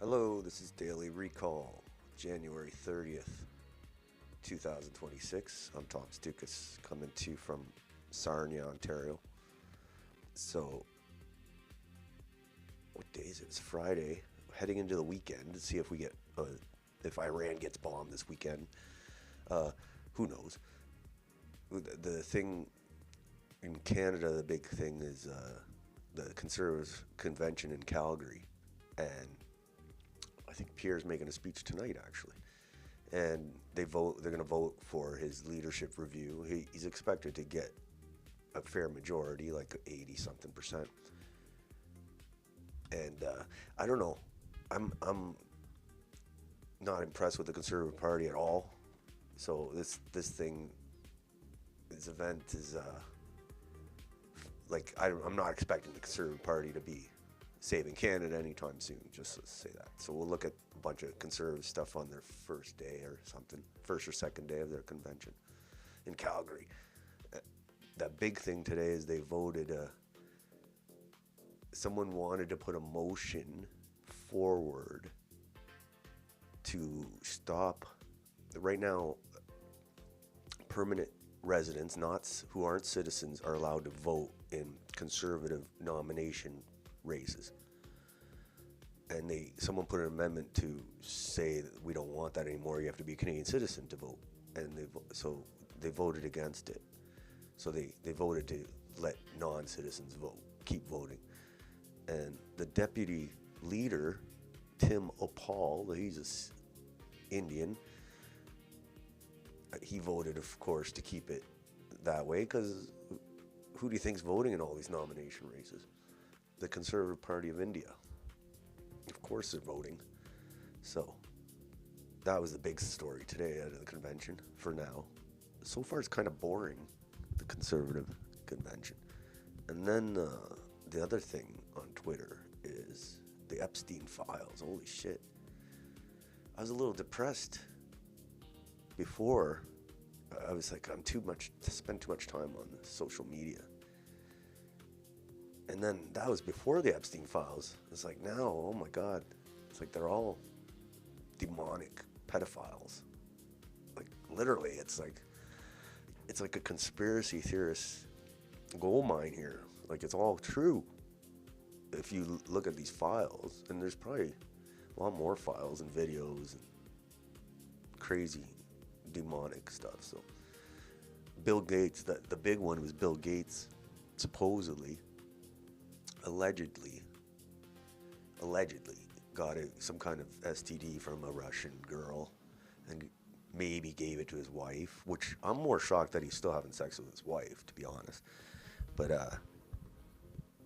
Hello, this is Daily Recall, January 30th, 2026. I'm Tom Stoukas, coming to you from Sarnia, Ontario. So, what day is it? It's Friday. Heading into the weekend to see if we get, if Iran gets bombed this weekend. Who knows? The thing in Canada, the big thing is the Conservative Convention in Calgary, and I think Pierre's making a speech tonight, actually, and they're going to vote for his leadership review. He's expected to get a fair majority, like 80-something%. And I don't know. I'm not impressed with the Conservative Party at all. So this event is I'm not expecting the Conservative Party to be saving Canada anytime soon, just to say that. So we'll look at a bunch of Conservative stuff on their first day or something, first or second day of their convention in Calgary. The big thing today is they voted, someone wanted to put a motion forward to stop, right now, permanent residents, who aren't citizens, are allowed to vote in Conservative nomination races, and someone put an amendment to say that we don't want that anymore. You have to be a Canadian citizen to vote, and they voted against it. So they voted to let non-citizens vote, keep voting. And the deputy leader, Tim Opal, he's Indian. He voted, of course, to keep it that way, because who do you think's voting in all these nomination races? The Conservative Party of India. Of course they're voting. So that was the big story today out of the convention for now. So far it's kind of boring, the Conservative convention. And then the other thing on Twitter is the Epstein files. Holy shit. I was a little depressed before. I was like, I'm spend too much time on social media. And then that was before the Epstein files. It's like now, oh my God, it's like they're all demonic pedophiles. Like literally, it's like a conspiracy theorist gold mine here. Like it's all true. If you look at these files, and there's probably a lot more files and videos and crazy demonic stuff. So Bill Gates, the big one was Bill Gates supposedly, allegedly got some kind of STD from a Russian girl and maybe gave it to his wife, which I'm more shocked that he's still having sex with his wife, to be honest. But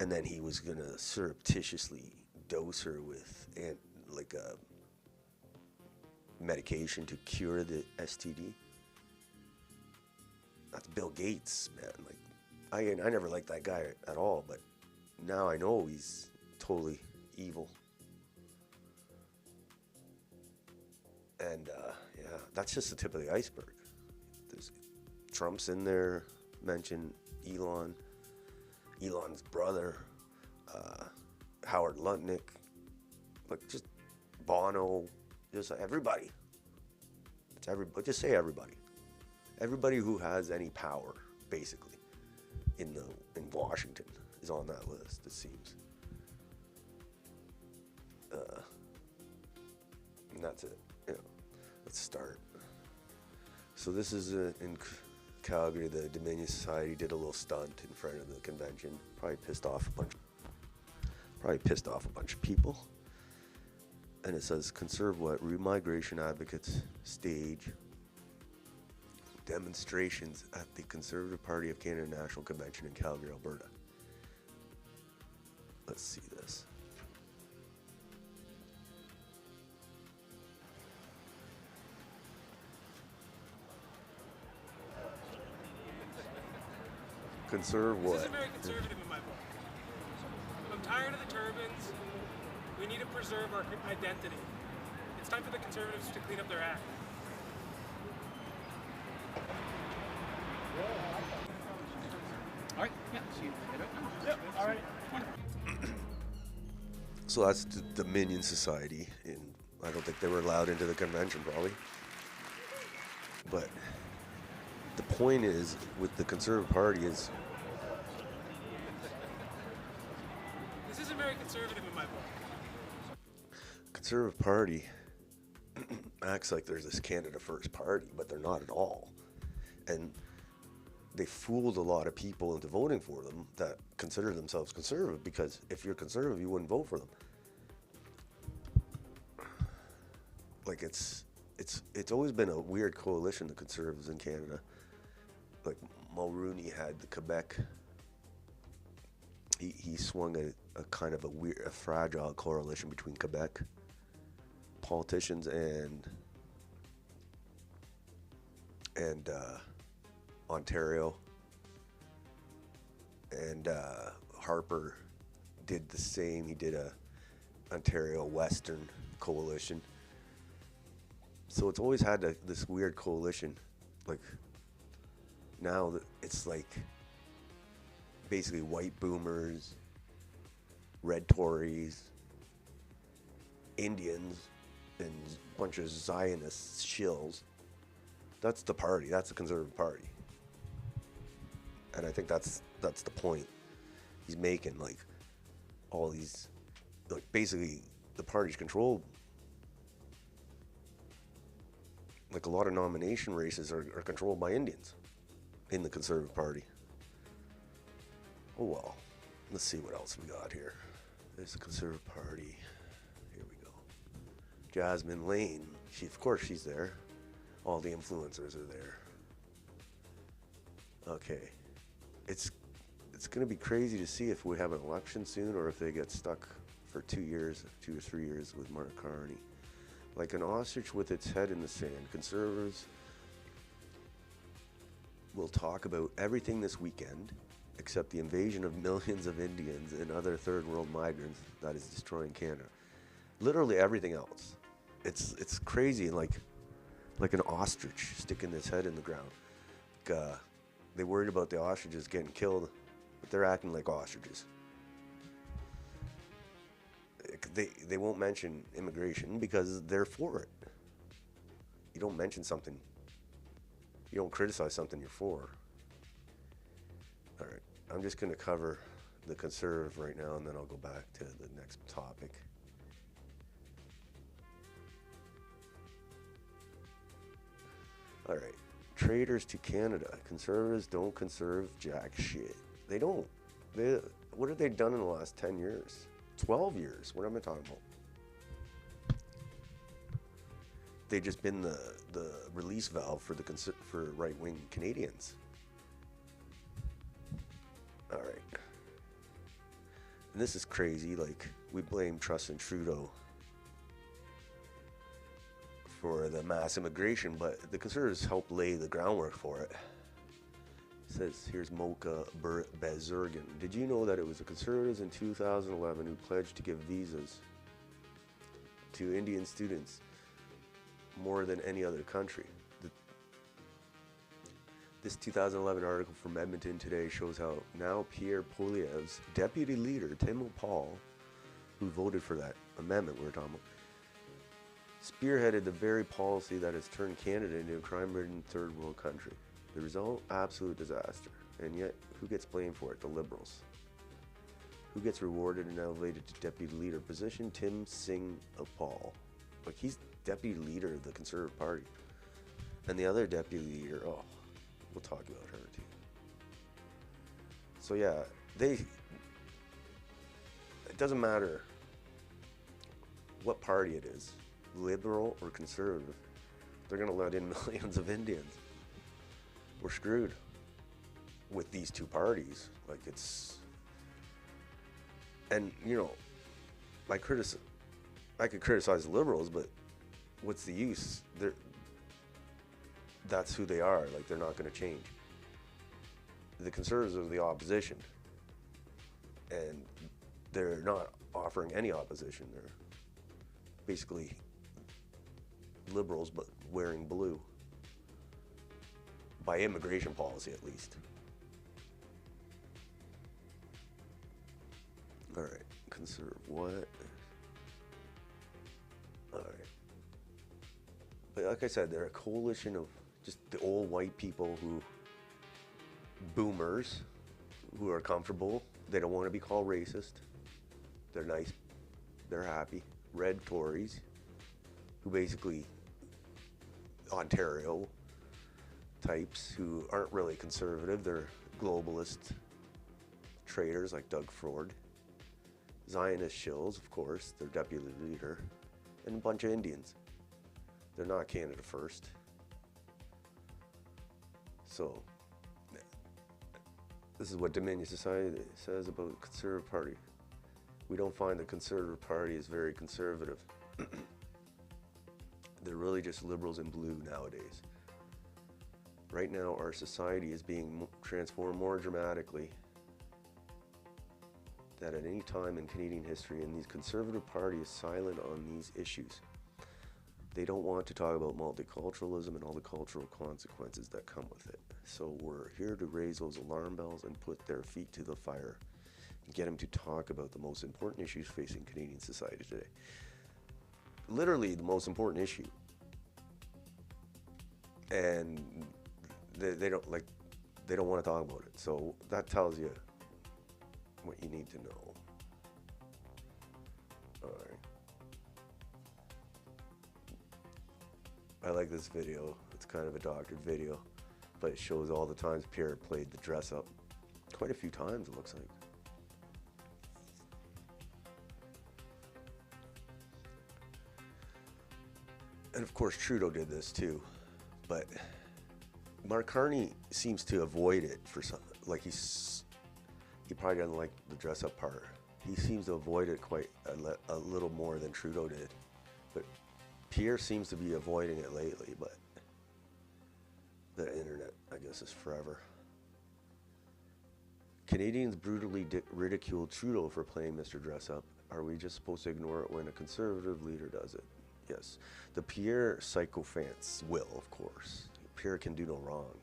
and then he was gonna surreptitiously dose her with a medication to cure the STD. That's Bill Gates, man. Like I never liked that guy at all, but now I know he's totally evil. And yeah, that's just the tip of the iceberg. There's Trump's in there, mentioned Elon's brother, Howard Lutnick, like just Bono, just everybody. Just say everybody. Everybody who has any power, basically, in Washington is on that list, it seems. And that's it. Let's start. So this is in Calgary. The Dominion Society did a little stunt in front of the convention. Probably pissed off a bunch of people. And it says, conserve what? Remigration advocates stage demonstrations at the Conservative Party of Canada National Convention in Calgary, Alberta. Let's see this. Conserve what? This isn't very conservative in my book. I'm tired of the turbans. We need to preserve our identity. It's time for the Conservatives to clean up their act. All right, yeah, see you later. Yep, all right. So that's the Dominion Society, and I don't think they were allowed into the convention probably. But the point is, with the Conservative Party is, This isn't very conservative in my book. Conservative Party acts like there's this Canada First party, but they're not at all. And they fooled a lot of people into voting for them that consider themselves conservative, because if you're conservative, you wouldn't vote for them. Like it's always been a weird coalition, the Conservatives in Canada. Like Mulroney had the Quebec. He swung a kind of a fragile coalition between Quebec politicians and Ontario, and Harper did the same. He did a Ontario Western coalition. So it's always had this weird coalition. Like now it's like basically white boomers, red Tories, Indians, and a bunch of Zionist shills. That's the party. That's the Conservative Party. And I think that's the point he's making. Like all these, like basically the party's controlled. Like a lot of nomination races are controlled by Indians in the Conservative Party. Oh well, let's see what else we got here. There's the Conservative Party. Here we go. Jasmine Lane. Of course she's there. All the influencers are there. Okay. It's going to be crazy to see if we have an election soon, or if they get stuck for 2 or 3 years with Mark Carney. Like an ostrich with its head in the sand, Conservatives will talk about everything this weekend except the invasion of millions of Indians and other third world migrants that is destroying Canada. Literally everything else. It's crazy, like an ostrich sticking its head in the ground. Like, they worried about the ostriches getting killed, but they're acting like ostriches. They won't mention immigration because they're for it. You don't mention something, you don't criticize something you're for. All right, I'm just going to cover the Conservative right now, and then I'll go back to the next topic. All right, traitors to Canada. Conservatives don't conserve jack shit. They don't. What have they done in the last 10 years? 12 years. What am I talking about? They've just been the release valve for right-wing Canadians. All right. And this is crazy. Like, we blame Justin Trudeau for the mass immigration, but the Conservatives helped lay the groundwork for it. It says, here's Mocha Bezergan. Did you know that it was the Conservatives in 2011 who pledged to give visas to Indian students more than any other country? This 2011 article from Edmonton Today shows how now Pierre Poilievre's deputy leader, Tim Paul, who voted for that amendment we were talking about, spearheaded the very policy that has turned Canada into a crime-ridden third world country. The result, absolute disaster. And yet, who gets blamed for it? The Liberals. Who gets rewarded and elevated to deputy leader position? Tim Singh of Paul. Like, he's deputy leader of the Conservative Party. And the other deputy leader, oh, we'll talk about her too. So yeah, it doesn't matter what party it is, liberal or conservative, they're gonna let in millions of Indians. We're screwed with these two parties. Like, it's, and you know, I could criticize the Liberals, but what's the use? That's who they are. Like, they're not going to change. The Conservatives are the opposition, and they're not offering any opposition. They're basically Liberals, but wearing blue. By immigration policy, at least. All right, conserve what? But like I said, they're a coalition of just the old white people boomers, who are comfortable. They don't want to be called racist. They're nice. They're happy. Red Tories, who basically, Ontario types who aren't really conservative. They're globalist traitors like Doug Ford. Zionist shills, of course, their deputy leader, and a bunch of Indians. They're not Canada First. So, this is what Dominion Society says about the Conservative Party. We don't find the Conservative Party is very conservative. They're really just liberals in blue nowadays. Right now, our society is being transformed more dramatically than at any time in Canadian history, and the Conservative Party is silent on these issues. They don't want to talk about multiculturalism and all the cultural consequences that come with it. So we're here to raise those alarm bells and put their feet to the fire and get them to talk about the most important issues facing Canadian society today. Literally the most important issue. And they don't want to talk about it. So that tells you what you need to know. All right. I like this video. It's kind of a doctored video, but it shows all the times Pierre played the dress up. Quite a few times, it looks like. And of course, Trudeau did this too, but Mark Carney seems to avoid it for some, like he probably doesn't like the dress up part. He seems to avoid it quite a little more than Trudeau did, but Pierre seems to be avoiding it lately. But the internet, I guess, is forever. Canadians brutally ridiculed Trudeau for playing Mr. Dress Up. Are we just supposed to ignore it when a Conservative leader does it? Yes. The Pierre sycophants will, of course. Pierre can do no wrong.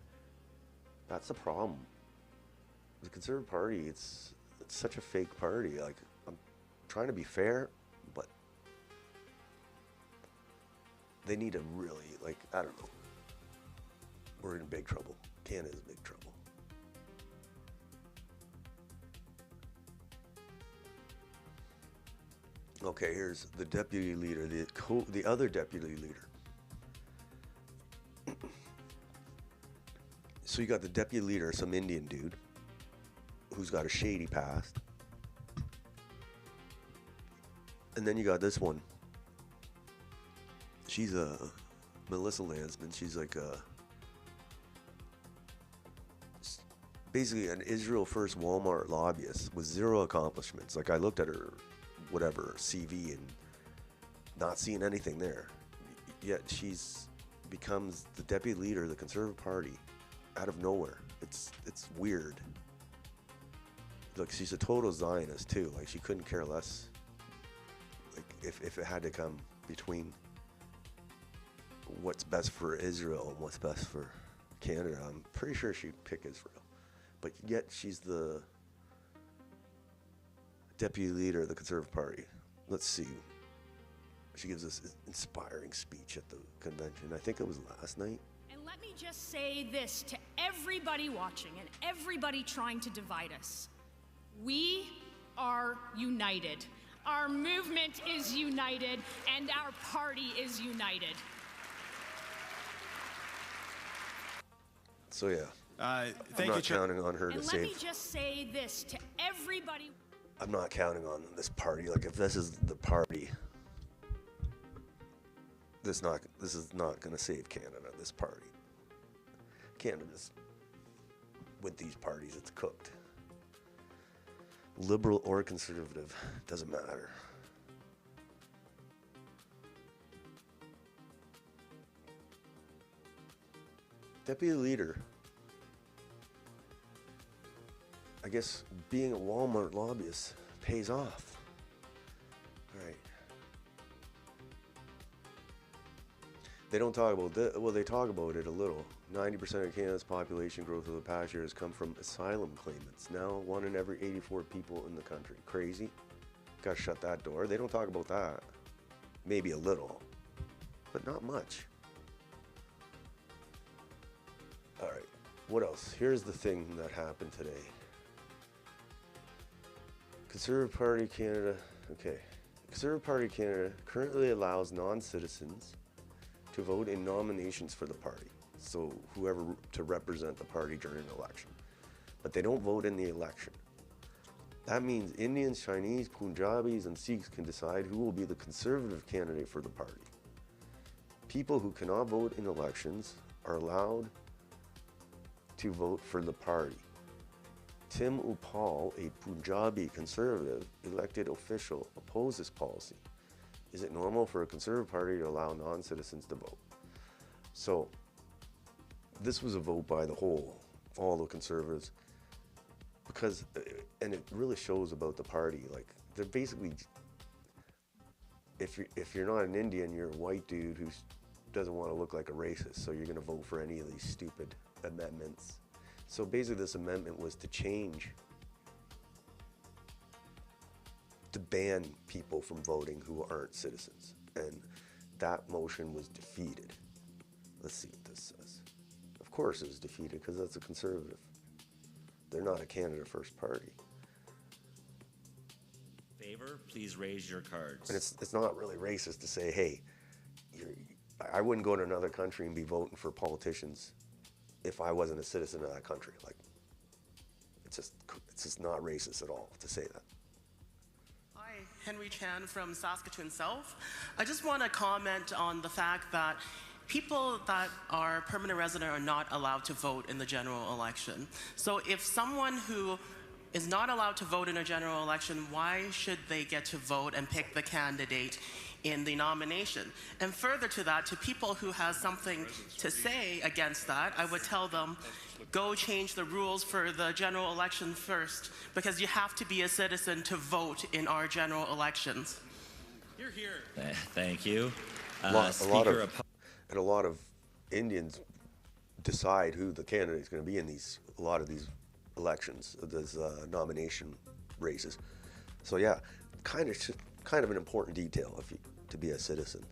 That's the problem. The Conservative Party, it's such a fake party. Like, I'm trying to be fair, but they need to really, like, I don't know. We're in big trouble. Canada's in big trouble. Okay, here's the deputy leader, the other deputy leader. So you got the deputy leader, some Indian dude, who's got a shady past. And then you got this one. She's a Melissa Landsman. She's like basically an Israel First Walmart lobbyist with zero accomplishments. Like, I looked at her CV and not seeing anything there. Yet she's becomes the deputy leader of the Conservative Party out of nowhere. It's weird. Look, she's a total Zionist too. Like, she couldn't care less. Like, if it had to come between what's best for Israel and what's best for Canada, I'm pretty sure she'd pick Israel. But yet she's the deputy leader of the Conservative Party. Let's see. She gives this inspiring speech at the convention. I think it was last night. And let me just say this to everybody watching and everybody trying to divide us. We are united. Our movement is united, and our party is united. So yeah, I'm not counting on her to save. And let me just say this to everybody. I'm not counting on this party. Like, if this is the party, this is not going to save Canada. This party, Canada's with these parties. It's cooked. Liberal or conservative, doesn't matter. Deputy leader. I guess being a Walmart lobbyist pays off. All right. They don't talk about that. Well, they talk about it a little. 90% of Canada's population growth over the past year has come from asylum claimants. Now, 1 in every 84 people in the country. Crazy. Gotta shut that door. They don't talk about that. Maybe a little, but not much. All right, what else? Here's the thing that happened today. Conservative Party Canada, okay. Conservative Party Canada currently allows non-citizens to vote in nominations for the party. So whoever to represent the party during an election. But they don't vote in the election. That means Indians, Chinese, Punjabis, and Sikhs can decide who will be the Conservative candidate for the party. People who cannot vote in elections are allowed to vote for the party. Tim Upal, a Punjabi Conservative elected official, opposed this policy. Is it normal for a Conservative party to allow non-citizens to vote? So, this was a vote by all the Conservatives, because, and it really shows about the party. Like, they're basically, if you're not an Indian, you're a white dude who doesn't want to look like a racist, so you're going to vote for any of these stupid amendments. So basically this amendment was to ban people from voting who aren't citizens. And that motion was defeated. Let's see what this says. Of course it was defeated because that's a Conservative. They're not a Canada First party. Favor, please raise your cards. And it's not really racist to say, hey, I wouldn't go to another country and be voting for politicians if I wasn't a citizen of that country. Like, it's just not racist at all to say that. Hi, Henry Chan from Saskatoon South. I just want to comment on the fact that people that are permanent resident are not allowed to vote in the general election. So if someone who is not allowed to vote in a general election, why should they get to vote and pick the candidate in the nomination? And further to that, to people who has something to say against that, I would tell them, go change the rules for the general election first, because you have to be a citizen to vote in our general elections. You're here. Thank you. A lot of Indians decide who the candidate is going to be in a lot of these elections, these nomination races. So yeah, kind of an important detail to be a citizen.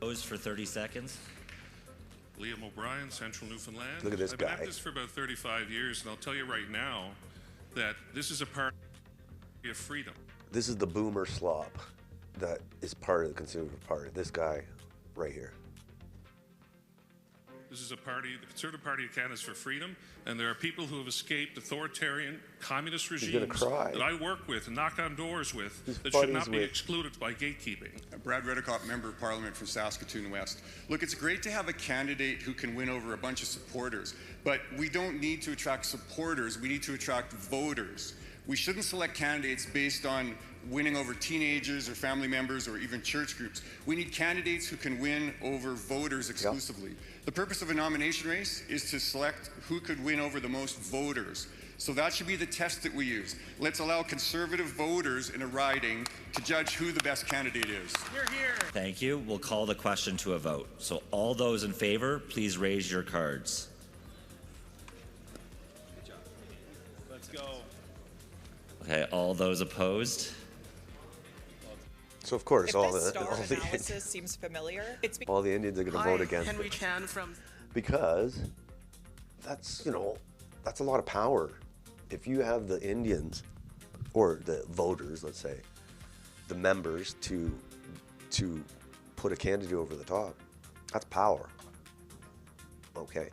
Pose for 30 seconds. Liam O'Brien, Central Newfoundland. Look at this I've been guy. at this for about 35 years, and I'll tell you right now that this is a party of freedom. This is the boomer slop that is part of the Conservative Party. This guy right here. This is a party, the Conservative Party of Canada is for freedom, and there are people who have escaped authoritarian communist regimes that I work with and knock on doors with that should not be excluded by gatekeeping. Brad Redicott, Member of Parliament from Saskatoon West. Look, it's great to have a candidate who can win over a bunch of supporters, but we don't need to attract supporters, we need to attract voters. We shouldn't select candidates based on winning over teenagers or family members or even church groups. We need candidates who can win over voters exclusively. Yep. The purpose of a nomination race is to select who could win over the most voters. So that should be the test that we use. Let's allow Conservative voters in a riding to judge who the best candidate is. You're here. Thank you. We'll call the question to a vote. So all those in favor, please raise your cards. Good job. Let's go. Okay, all those opposed? So of course, if all this the star analysis seems familiar, it's all the Indians are going to vote against Henry it. Chan from... Because that's, that's a lot of power. If you have the Indians, or the voters, let's say, the members to put a candidate over the top, that's power. Okay?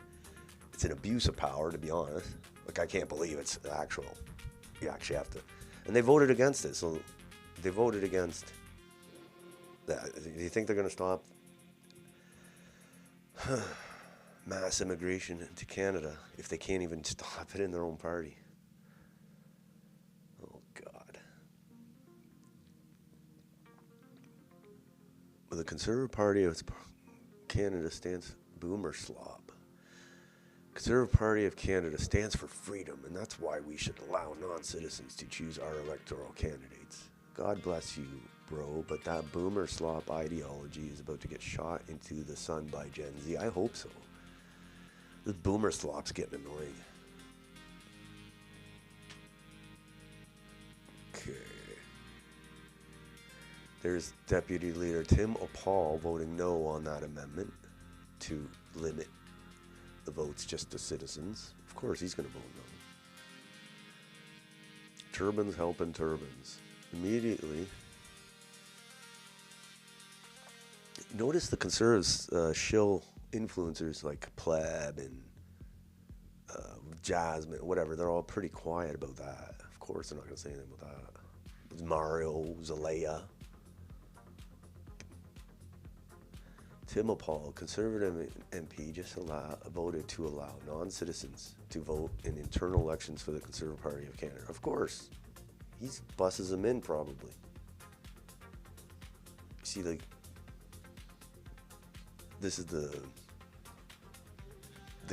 It's an abuse of power, to be honest. Like, I can't believe it's actual. You actually have to. And they voted against it, so they voted against that. Do you think they're going to stop mass immigration to Canada if they can't even stop it in their own party? Oh, God. Well, the Conservative Party of Canada stands boomer slop. Conservative Party of Canada stands for freedom, and that's why we should allow non-citizens to choose our electoral candidates. God bless you, bro, but that boomer slop ideology is about to get shot into the sun by Gen Z. I hope so. This boomer slop's getting annoying. Okay. There's Deputy Leader Tim O'Paul voting no on that amendment to limit the votes just to citizens. Of course he's going to vote no. Turbans helping turbans. Immediately. Notice the Conservatives shill influencers like Pleb and Jasmine, whatever. They're all pretty quiet about that. Of course they're not going to say anything about that. Mario, Zalea. Timopol, Conservative MP, just voted to allow non-citizens to vote in internal elections for the Conservative Party of Canada. Of course. He buses them in, probably. See, like, this is the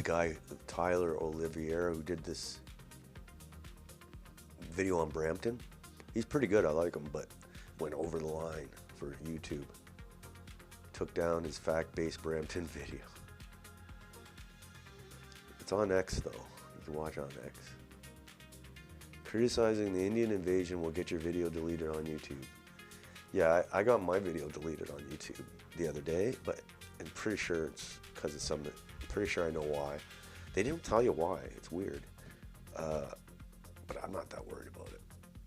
guy, Tyler Oliveira, who did this video on Brampton. He's pretty good, I like him, but went over the line for YouTube. Took down his fact-based Brampton video. It's on X though. You can watch on X. Criticizing the Indian invasion will get your video deleted on YouTube. Yeah, I got my video deleted on YouTube the other day, but I'm pretty sure it's because of something. I'm pretty sure I know why. They didn't tell you why. It's weird. But I'm not that worried about it.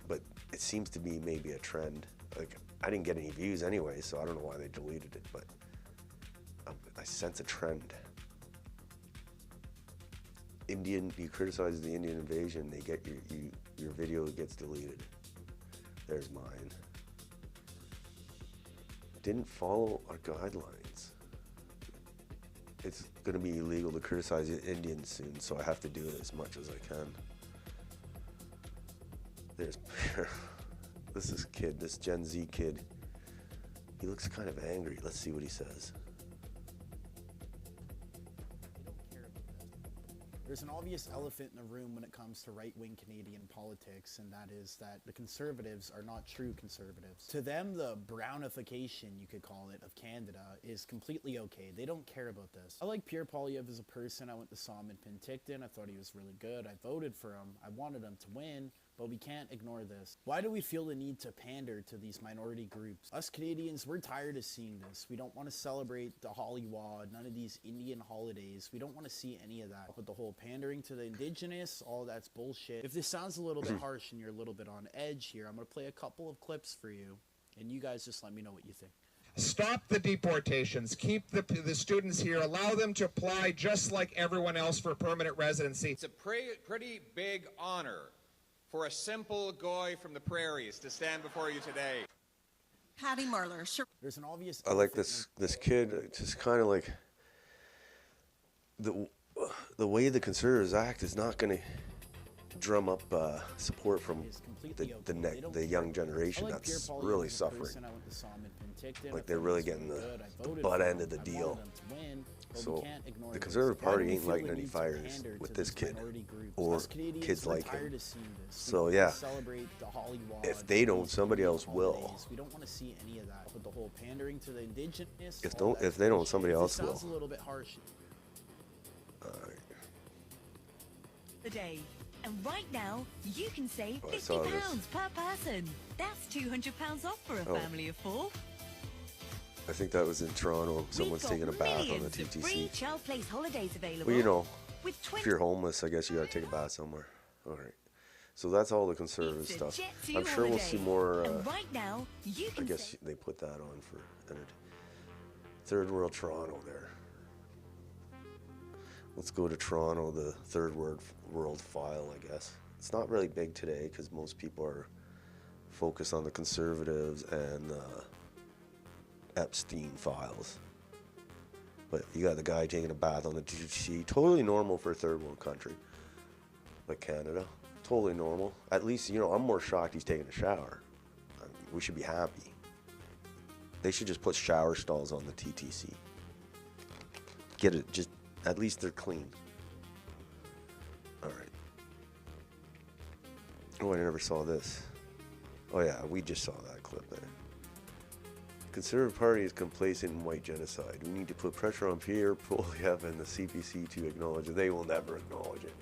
But it seems to be maybe a trend. Like, I didn't get any views anyway, so I don't know why they deleted it, but I sense a trend. You criticize the Indian invasion, they get your video gets deleted. There's mine. Didn't follow our guidelines. It's going to be illegal to criticize the Indians soon, so I have to do it as much as I can. There's this kid, this Gen Z kid. He looks kind of angry. Let's see what he says. There's an obvious elephant in the room when it comes to right-wing Canadian politics, and that is that the Conservatives are not true Conservatives. To them, the brownification, you could call it, of Canada is completely okay. They don't care about this. I like Pierre Poilievre as a person. I went to saw him in Penticton. I thought he was really good. I voted for him. I wanted him to win. But we can't ignore this. Why do we feel the need to pander to these minority groups? Us Canadians, we're tired of seeing this. We don't want to celebrate the Hollywood, none of these Indian holidays. We don't want to see any of that. But the whole pandering to the Indigenous, all that's bullshit. If this sounds a little bit harsh and you're a little bit on edge here, I'm going to play a couple of clips for you. And you guys just let me know what you think. Stop the deportations. Keep the students here. Allow them to apply just like everyone else for permanent residency. It's a pretty big honor for a simple guy from the prairies to stand before you today. Patty Marler, sure. There's an obvious. I like this kid. Just kind of like the way the Conservatives act is not going to drum up support from the young generation that's really suffering. Like they're really getting the butt end of the deal. So the Conservative Party ain't lighting any fires with this kid or kids like him. So yeah, if they don't, somebody else will. We don't want to see any of that. But the whole pandering to the Indigenous. If they don't, somebody else will. Sounds a little bit harsh. All right. The day. And right now, you can save Oh, £50 per person. That's £200 off for a family of 4. I think that was in Toronto. Someone's taking a bath on the TTC. Free child place holidays available. Well, you know, if you're homeless, I guess you gotta take a bath somewhere. All right. So that's all the Conservative stuff. I'm sure we'll see more. Right now, you can I guess they put that on for Third World Toronto there. Let's go to Toronto, the Third World file, I guess. It's not really big today because most people are focused on the Conservatives and Epstein files. But you got the guy taking a bath on the TTC. Totally normal for a third world country like Canada. Totally normal. At least, you know, I'm more shocked he's taking a shower. I mean, we should be happy. They should just put shower stalls on the TTC. Get it, just, at least they're clean. All right. Oh, I never saw this. Oh yeah, we just saw that clip there. Conservative Party is complacent in white genocide. We need to put pressure on Pierre Poilievre and the CPC to acknowledge it. They will never acknowledge it.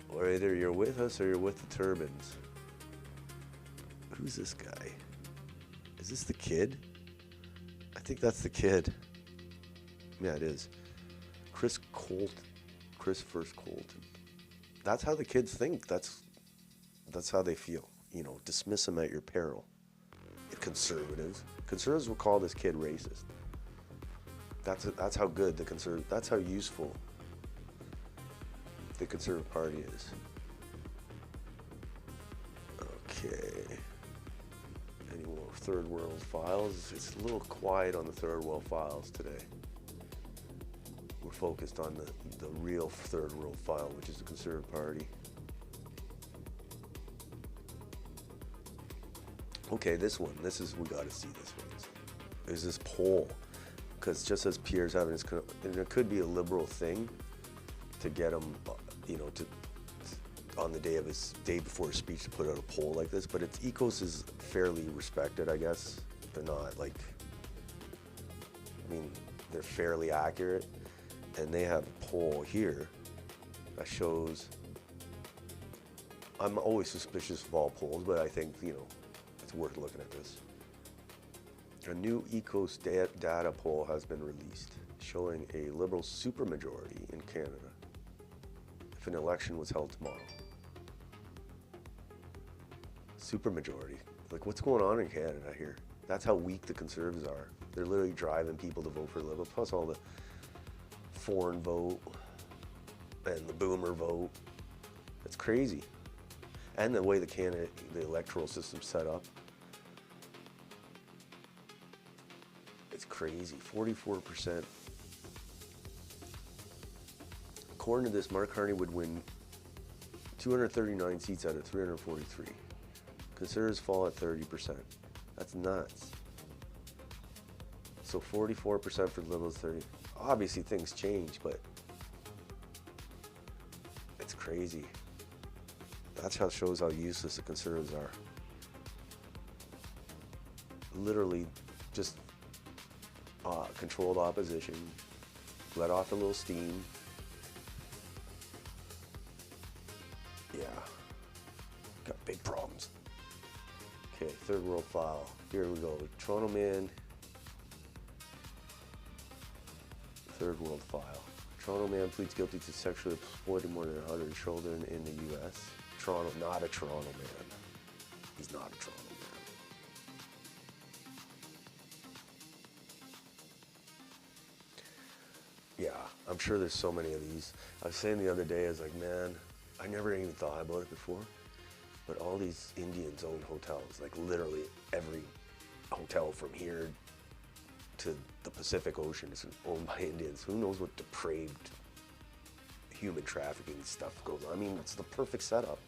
Or either you're with us or you're with the turbans. Who's this guy? Is this the kid? I think that's the kid. Yeah, it is. Chris first Colton. That's how the kids think. That's how they feel. You know, dismiss them at your peril. Conservatives will call this kid racist. That's how good that's how useful the Conservative Party is. Okay. Any more third world files? It's a little quiet on the third world files today. We're focused on the real third world file, which is the Conservative Party. Okay, we gotta see this one. There's this poll, because just as Pierre's having his, and it could be a liberal thing to get him, on the day before his speech to put out a poll like this, but ECOS is fairly respected, I guess. They're not they're fairly accurate, and they have a poll here that shows, I'm always suspicious of all polls, but I think, it's worth looking at this. A new ECOS data poll has been released, showing a Liberal supermajority in Canada if an election was held tomorrow. Supermajority. What's going on in Canada here? That's how weak the Conservatives are. They're literally driving people to vote for Liberal, plus all the foreign vote and the boomer vote. It's crazy. And the way the electoral system's set up. It's crazy. 44%. According to this, Mark Carney would win 239 seats out of 343. Conservatives fall at 30%. That's nuts. So 44% for Liberals, 30%. Obviously things change, but it's crazy. That shows how useless the Conservatives are. Literally just controlled opposition, let off a little steam. Yeah, got big problems. Okay, third world file. Here we go. Toronto man. Third world file. Toronto man pleads guilty to sexually exploiting more than 100 children in the U.S. Toronto, not a Toronto man. He's not a Toronto man. Yeah, I'm sure there's so many of these. I was saying the other day, I was like, man, I never even thought about it before, but all these Indians own hotels. Literally every hotel from here to the Pacific Ocean is owned by Indians. Who knows what depraved human trafficking stuff goes on. It's the perfect setup.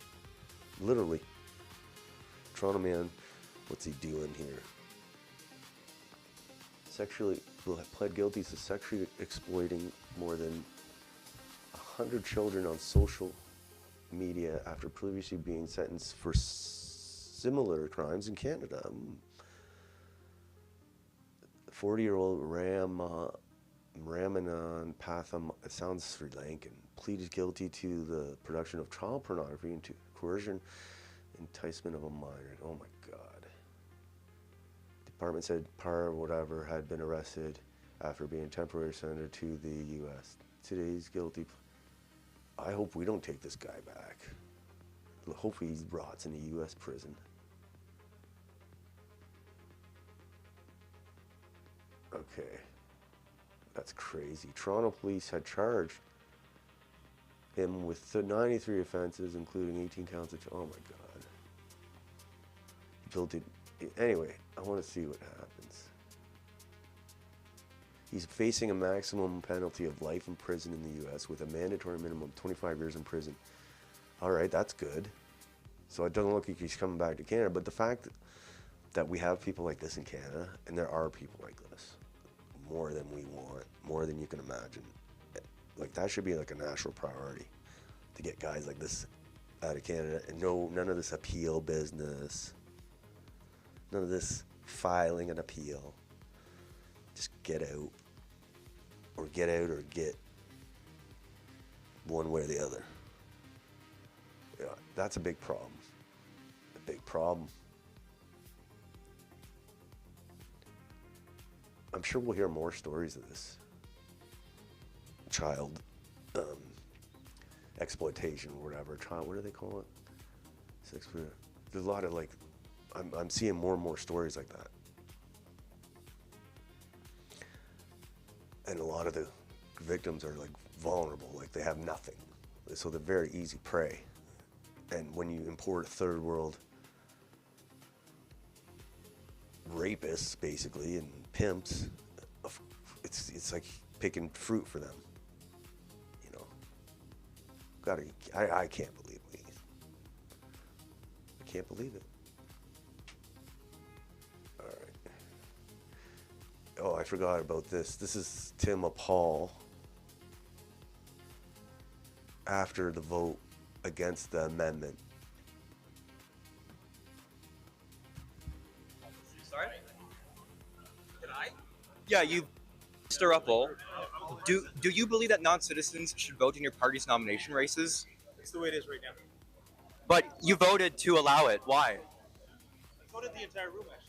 Literally. Toronto man, what's he doing here? Pled guilty to sexually exploiting more than 100 children on social media after previously being sentenced for similar crimes in Canada. 40-year-old Ramanan Patham, it sounds Sri Lankan, pleaded guilty to the production of child pornography and to coercion, enticement of a minor. Oh my God. Department said whatever had been arrested after being temporarily sent to the U.S. Today's guilty. I hope we don't take this guy back. Hopefully he rots in a U.S. prison. Okay. That's crazy. Toronto police had charged him with 93 offenses, including 18 counts of... Oh my God. Anyway, I want to see what happens. He's facing a maximum penalty of life in prison in the U.S. with a mandatory minimum of 25 years in prison. All right, that's good. So it doesn't look like he's coming back to Canada. But the fact that we have people like this in Canada, and there are people like this, more than we want, more than you can imagine. That should be a national priority to get guys like this out of Canada. And none of this appeal business. None of this filing an appeal. Just get out. Or get out or get one way or the other. Yeah, that's a big problem. A big problem. I'm sure we'll hear more stories of this. child exploitation or whatever. Child, what do they call it? Sex. There's a lot of like, I'm seeing more and more stories like that. And a lot of the victims are like vulnerable, like they have nothing. So they're very easy prey. And when you import third world rapists, basically, and pimps, it's like picking fruit for them. You know, I can't believe it. I can't believe it. All right. Oh, I forgot about this. This is Tim Paul after the vote against the amendment. Sorry? Can I? Yeah, you, Mr. Uppel. Do you believe that non-citizens should vote in your party's nomination races? It's the way it is right now. But you voted to allow it. Why? I voted the entire room, actually.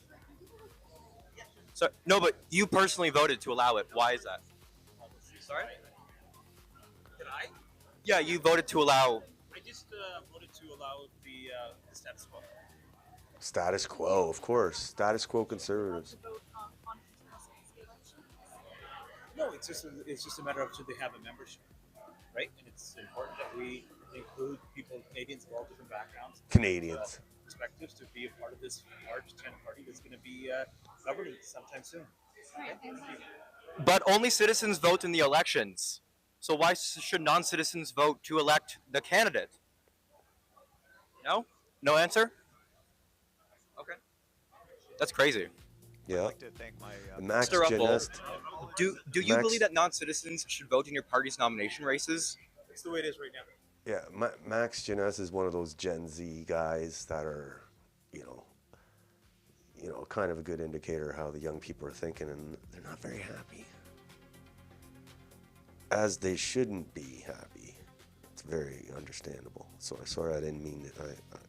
So no, but you personally voted to allow it. Why is that? Sorry? Can I? Yeah, you voted to allow. I just voted to allow the status quo. Status quo, of course. Status quo conservatives. No, it's just a matter of should they have a membership, right? And it's important that we include people, Canadians of all different backgrounds, Canadians. Perspectives to be a part of this large tent party that's going to be governing sometime soon. But only citizens vote in the elections. So why should non-citizens vote to elect the candidate? No? No answer? Okay. That's crazy. Yeah. I'd like to thank my Max Mr. Uppel, Genest. do you believe that non-citizens should vote in your party's nomination races? It's the way it is right now. Yeah, Max Genest is one of those Gen Z guys that are, you know, kind of a good indicator how the young people are thinking, and they're not very happy. As they shouldn't be happy. It's very understandable. So sorry I didn't mean it.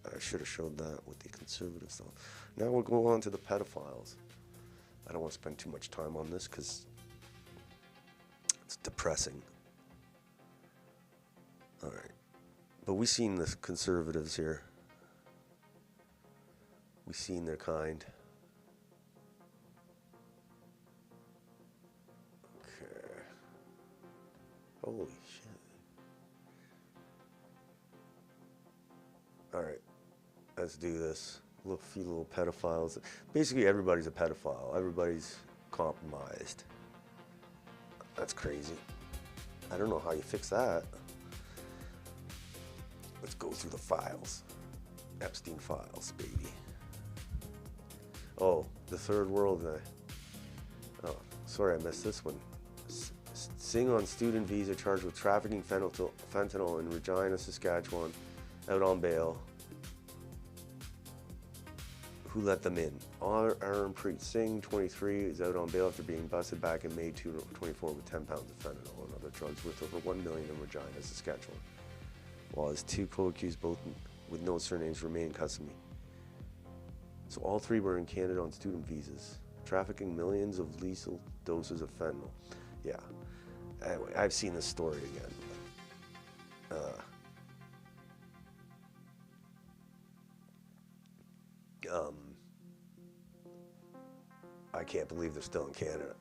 I should have showed that with the conservative stuff. Now we'll go on to the pedophiles. I don't want to spend too much time on this because it's depressing. All right. But we've seen the conservatives here. We've seen their kind. Okay. Holy shit. All right. Let's do this. A few little pedophiles. Basically, everybody's a pedophile. Everybody's compromised. That's crazy. I don't know how you fix that. Let's go through the files. Epstein files, baby. Oh, the third world guy. Oh, sorry I missed this one. Singh on student visa charged with trafficking fentanyl in Regina, Saskatchewan, out on bail. Who let them in? Arunpreet Singh, 23, is out on bail after being busted back in May 2024 with 10 pounds of fentanyl and other drugs worth over $1 million in Regina, Saskatchewan. While his two co-accused, both with no surnames, remain in custody. So all three were in Canada on student visas, trafficking millions of lethal doses of fentanyl. Yeah, anyway, I've seen this story again. I can't believe they're still in Canada.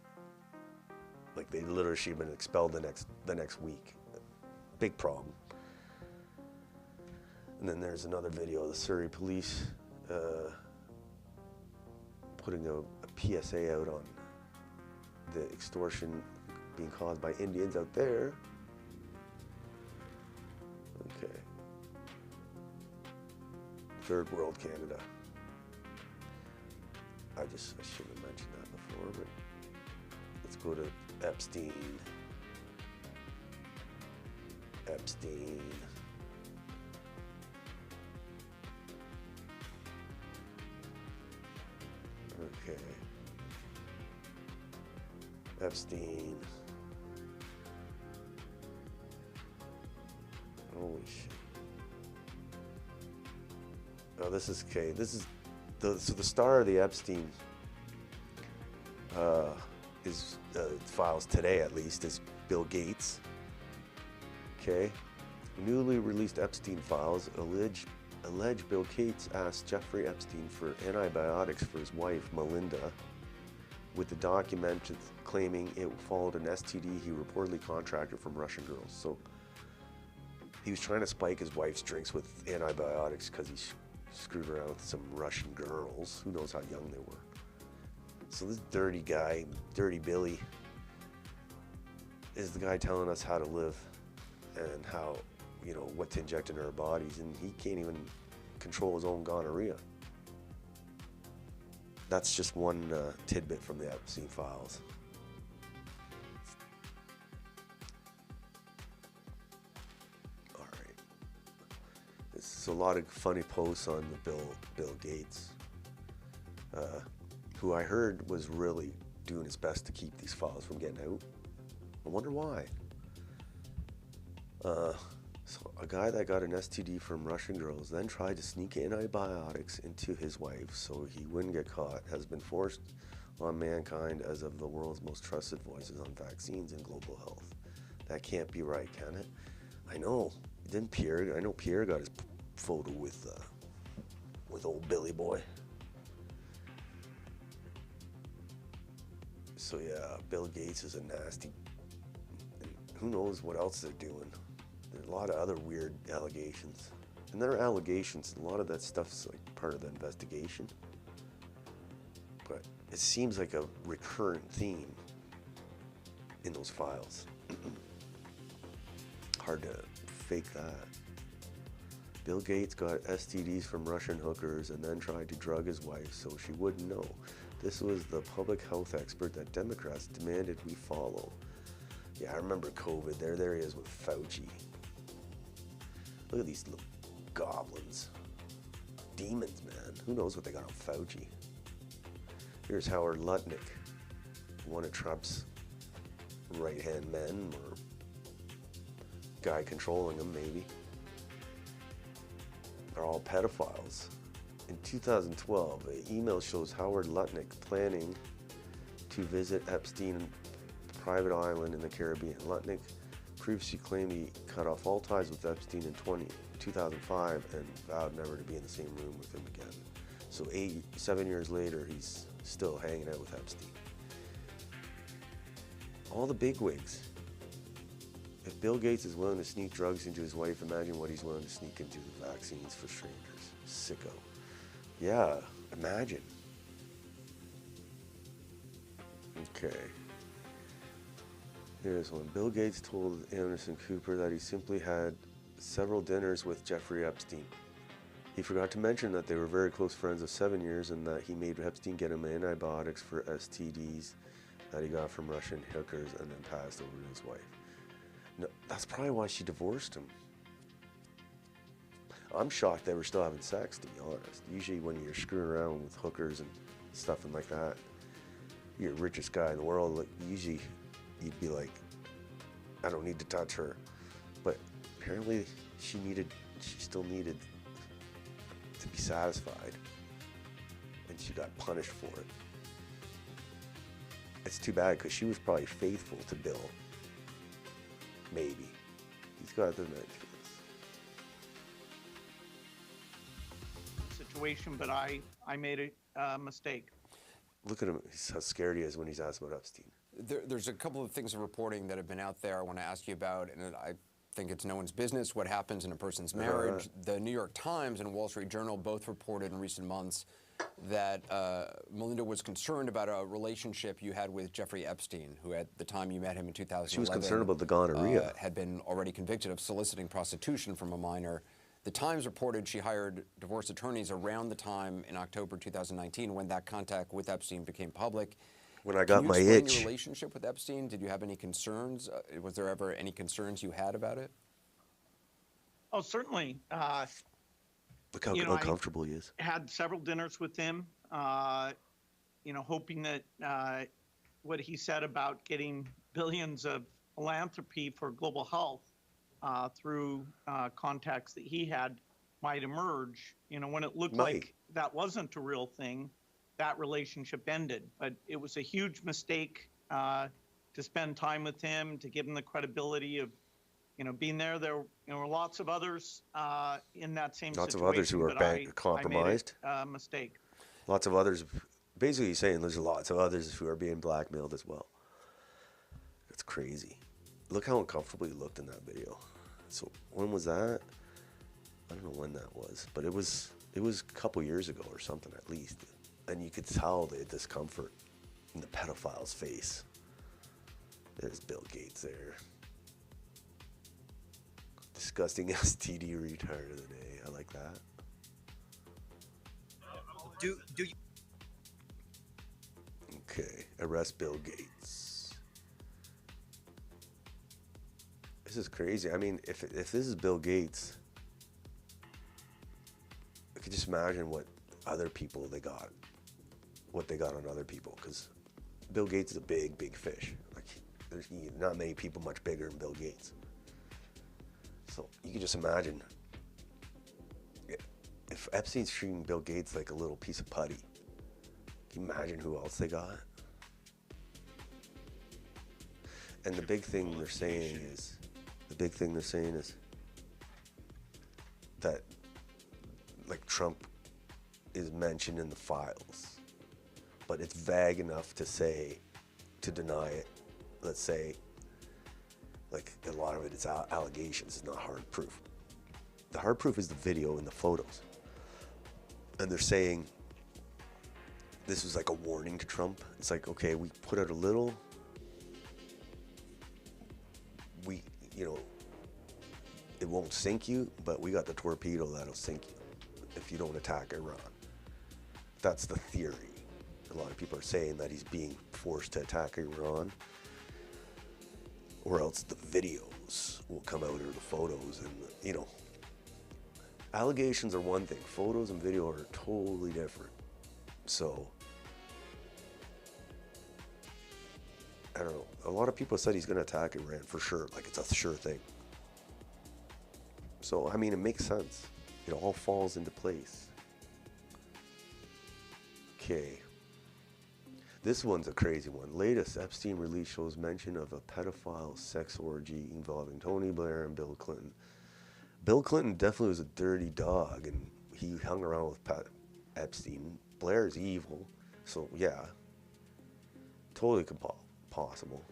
Like they literally should have been expelled the next week. Big problem. And then there's another video of the Surrey police putting a PSA out on the extortion being caused by Indians out there. Okay. Third world Canada. I should have mentioned that before, but let's go to Epstein. Epstein. Okay. Epstein. Holy shit. Oh, this is okay. This is the star of the Epstein files today, at least, is Bill Gates. Okay. Newly released Epstein files allege Bill Gates asked Jeffrey Epstein for antibiotics for his wife, Melinda, with the document claiming it followed an STD he reportedly contracted from Russian girls. So he was trying to spike his wife's drinks with antibiotics because he screwed around with some Russian girls. Who knows how young they were. So this dirty guy, Dirty Billy, is the guy telling us how to live and how, you know, what to inject into our bodies, and he can't even control his own gonorrhea. That's just one tidbit from the Epstein files. All right. There's a lot of funny posts on the Bill Gates, who I heard was really doing his best to keep these files from getting out. I wonder why. So a guy that got an STD from Russian girls then tried to sneak antibiotics into his wife so he wouldn't get caught, has been forced on mankind as of the world's most trusted voices on vaccines and global health. That can't be right, can it? I know. Didn't Pierre? I know Pierre got his photo with old Billy Boy. So yeah, Bill Gates is a nasty. And who knows what else they're doing? There's a lot of other weird allegations. And there are allegations, and a lot of that stuff's like part of the investigation. But it seems like a recurrent theme in those files. Hard to fake that. Bill Gates got STDs from Russian hookers and then tried to drug his wife so she wouldn't know. This was the public health expert that Democrats demanded we follow. Yeah, I remember COVID. There he is with Fauci. Look at these little goblins. Demons, man. Who knows what they got on Fauci? Here's Howard Lutnick, one of Trump's right-hand men, or guy controlling him, maybe. They're all pedophiles. In 2012, an email shows Howard Lutnick planning to visit Epstein's private island in the Caribbean. Lutnick previously claimed he cut off all ties with Epstein in 2005 and vowed never to be in the same room with him again. So 7 years later, he's still hanging out with Epstein. All the bigwigs. If Bill Gates is willing to sneak drugs into his wife, imagine what he's willing to sneak into the vaccines for strangers. Sicko. Yeah, imagine. Okay. Here's one. Bill Gates told Anderson Cooper that he simply had several dinners with Jeffrey Epstein. He forgot to mention that they were very close friends of 7 years and that he made Epstein get him antibiotics for STDs that he got from Russian hookers and then passed over to his wife. No, that's probably why she divorced him. I'm shocked they were still having sex, to be honest. Usually when you're screwing around with hookers and stuff and like that, you're the richest guy in the world, like, usually you'd be like, I don't need to touch her. But apparently she still needed to be satisfied, and she got punished for it. It's too bad because she was probably faithful to Bill. Maybe. He's got the mentions. Situation, but I made a mistake. Look at him, how scared he is when he's asked about Epstein. There's a couple of things of reporting that have been out there I want to ask you about, and I think it's no one's business what happens in a person's marriage. The New York Times and Wall Street Journal both reported in recent months that Melinda was concerned about a relationship you had with Jeffrey Epstein, who at the time you met him in 2011... She was concerned about the gonorrhea. ...had been already convicted of soliciting prostitution from a minor. The Times reported she hired divorce attorneys around the time in October 2019 when that contact with Epstein became public. When I got my itch. Can you explain your relationship with Epstein? Did you have any concerns? Was there ever any concerns you had about it? Oh, certainly. Look how uncomfortable he is. I had several dinners with him, hoping that what he said about getting billions of philanthropy for global health through contacts that he had might emerge. When it looked like that wasn't a real thing, that relationship ended. But it was a huge mistake to spend time with him, to give him the credibility of, being there were lots of others in that same Lots situation. of others who are compromised. I made a mistake. Lots of others. Basically, he's saying there's lots of others who are being blackmailed as well. It's crazy. Look how uncomfortable he looked in that video. So when was that? I don't know when that was, but it was a couple years ago or something at least. And you could tell the discomfort in the pedophile's face. There's Bill Gates there. Disgusting STD retard of the day. I like that. Do you? Okay, arrest Bill Gates. This is crazy. I mean, if this is Bill Gates, I could just imagine what other people what they got on other people. Because Bill Gates is a big, big fish. Like, there's not many people much bigger than Bill Gates. So you can just imagine if Epstein's treating Bill Gates like a little piece of putty. Can you imagine who else they got? And the big thing they're saying is that, like, Trump is mentioned in the files, but it's vague enough to deny it. Let's say, like, a lot of it is allegations, it's not hard proof. The hard proof is the video and the photos. And they're saying this was like a warning to Trump. It's like, okay, we put out a little, it won't sink you, but we got the torpedo that'll sink you if you don't attack Iran. That's the theory. A lot of people are saying that he's being forced to attack Iran, or else the videos will come out, or the photos, and allegations are one thing, photos and video are totally different. So I don't know. A lot of people said he's going to attack Iran for sure. Like, it's a sure thing. So, I mean, it makes sense. It all falls into place. Okay. This one's a crazy one. Latest Epstein release shows mention of a pedophile sex orgy involving Tony Blair and Bill Clinton. Bill Clinton definitely was a dirty dog, and he hung around with Epstein. Blair's evil. So, yeah. Totally possible.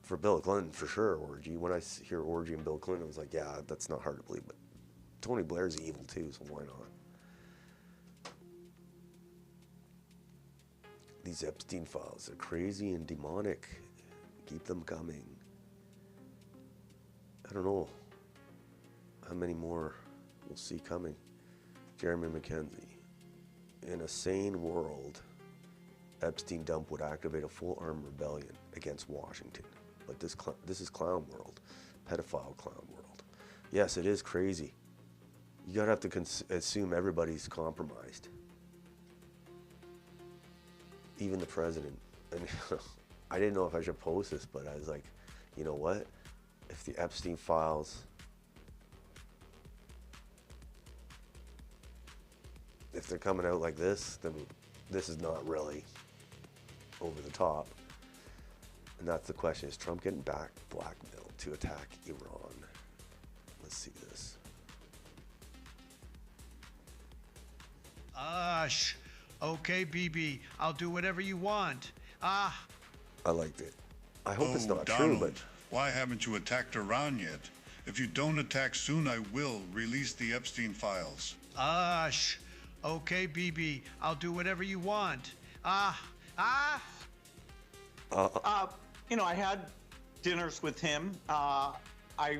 For Bill Clinton, for sure, orgy. When I hear orgy and Bill Clinton, I was like, yeah, that's not hard to believe. But Tony Blair's evil too, so why not? These Epstein files are crazy and demonic. Keep them coming. I don't know how many more we'll see coming. Jeremy McKenzie. In a sane world, Epstein dump would activate a full-armed rebellion against Washington. But this is clown world, pedophile clown world. Yes, it is crazy. You gotta have to assume everybody's compromised. Even the president. And I didn't know if I should post this, but I was like, you know what? If the Epstein files, if they're coming out like this, then this is not really over the top. And that's the question, is Trump getting blackmailed to attack Iran? Let's see this. Okay, BB, I'll do whatever you want. I liked it. I hope it's not Donald, true, but why haven't you attacked Iran yet? If you don't attack soon, I will release the Epstein files. Okay, BB, I'll do whatever you want. I had dinners with him. I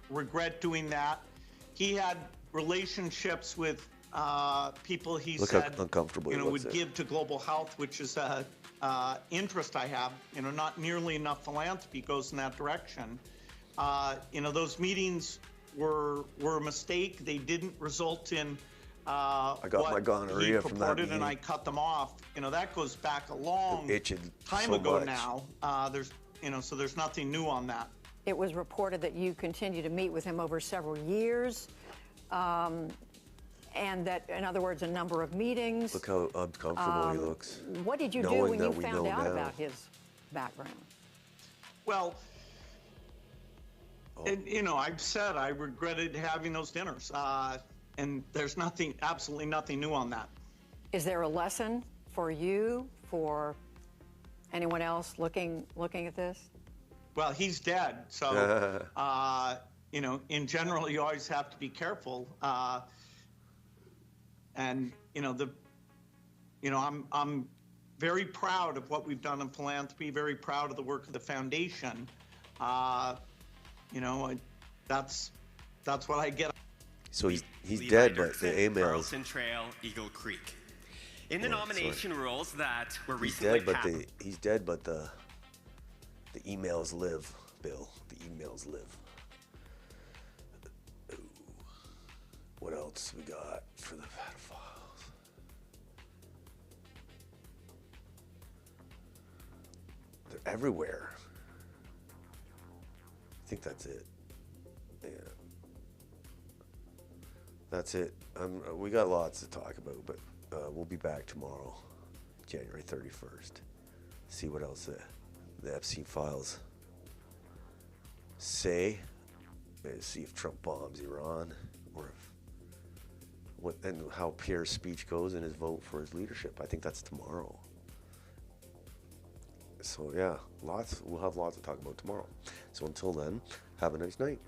regret doing that. He had relationships with people he look said how uncomfortable he looks would give to global health, which is a interest I have. Not nearly enough philanthropy goes in that direction. Those meetings were a mistake. They didn't result in I got my gonorrhea from that meeting. And I cut them off. That goes back a long time so ago much. now. So there's nothing new on that. It was reported that you continue to meet with him over several years, and that, in other words, a number of meetings. Look how uncomfortable he looks. What did you do when you found out about his background? Well, And, you know, I've said I regretted having those dinners, and there's absolutely nothing new on that. Is there a lesson for you, for anyone else looking at this? Well, he's dead, so you know, in general, you always have to be careful. And you know, I'm very proud of what we've done in philanthropy. Very proud of the work of the foundation. You know, that's what I get. So he's dead, but the emails. Carlton Trail, Eagle Creek. In the nomination rules that were He's recently dead, but passed. he's dead, but the emails live, Bill. The emails live. Ooh. What else we got for the pedophiles? They're everywhere. I think that's it. Yeah. That's it. We got lots to talk about, but we'll be back tomorrow, January 31st. See what else the Epstein files say. Maybe see if Trump bombs Iran, or and how Pierre's speech goes in his vote for his leadership. I think that's tomorrow. So yeah, we'll have lots to talk about tomorrow. So until then, have a nice night.